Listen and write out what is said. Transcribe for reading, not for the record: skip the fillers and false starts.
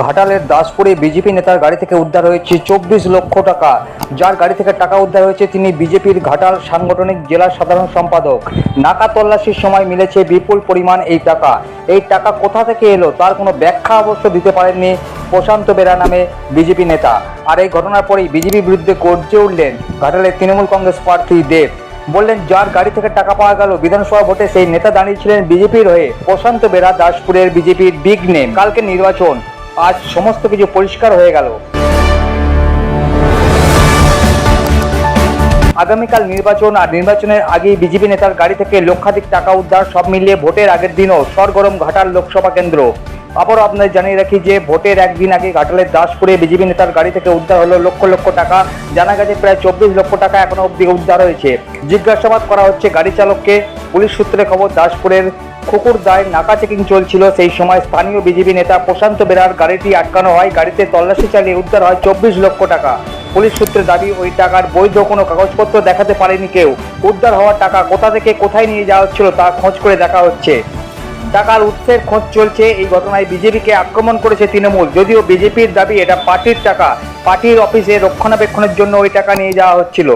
ঘাটালের দাসপুরে বিজেপি নেতার গাড়ি থেকে উদ্ধার হয়েছে 24 লক্ষ টাকা। যার গাড়ি থেকে টাকা উদ্ধার হয়েছে তিনি বিজেপির ঘাটাল সাংগঠনিক জেলা সাধারণ সম্পাদক। নাকা তল্লাশির সময় মিলেছে বিপুল পরিমাণ এই টাকা। এই টাকা কোথা থেকে এলো তার কোনো ব্যাখ্যা অবশ্য দিতে পারেননি প্রশান্ত বেরা নামে বিজেপি নেতা। আর এই ঘটনার পরেই বিজেপির বিরুদ্ধে গর্জে উঠলেন ঘাটালের তৃণমূল কংগ্রেস প্রার্থী দেব। বললেন, যার গাড়ি থেকে টাকা পাওয়া গেল বিধানসভা ভোটে সেই নেতা দাঁড়িয়েছিলেন বিজেপির হয়ে। প্রশান্ত বেরা দাসপুরের বিজেপির বিগ নেম। কালকে নির্বাচন, আজ সমস্ত কিছু পরিষ্কার হয়ে গেল। আগামীকাল নির্বাচন, আর নির্বাচনের আগেই বিজেপি নেতার গাড়ি থেকে লক্ষাধিক টাকা উদ্ধার। সব মিলিয়ে ভোটের আগের দিনও সরগরম ঘাটাল লোকসভা কেন্দ্র। আবারও আপনাদের জানিয়ে রাখি যে ভোটের একদিন আগে ঘাটালের দাসপুরে বিজেপি নেতার গাড়ি থেকে উদ্ধার হলো লক্ষ লক্ষ টাকা। জানা গেছে প্রায় 24 লক্ষ টাকা এখনো অবধি উদ্ধার হয়েছে। জিজ্ঞাসাবাদ করা হচ্ছে গাড়ি চালককে। পুলিশ সূত্রে খবর, দাসপুরের খুকুরদায় নাকা চেকিং চলছিল। সেই সময় স্থানীয় বিজেপি নেতা প্রশান্ত বেরার গাড়িটি আটকানো হয়। গাড়িতে তল্লাশি চালিয়ে উদ্ধার হয় 24 লক্ষ টাকা। পুলিশ সূত্রে দাবি, ওই টাকার বৈধ কোনো কাগজপত্র দেখাতে পারেনি কেউ। উদ্ধার হওয়া টাকা কোথা থেকে কোথায় নিয়ে যাওয়া হচ্ছিল তা খোঁজ করে দেখা হচ্ছে। টাকার উৎসের খোঁজ চলছে। এই ঘটনায় বিজেপিকে আক্রমণ করেছে তৃণমূল। যদিও বিজেপির দাবি এটা পার্টির টাকা, পার্টির অফিসে রক্ষণাবেক্ষণের জন্য ওই টাকা নিয়ে যাওয়া হচ্ছিল।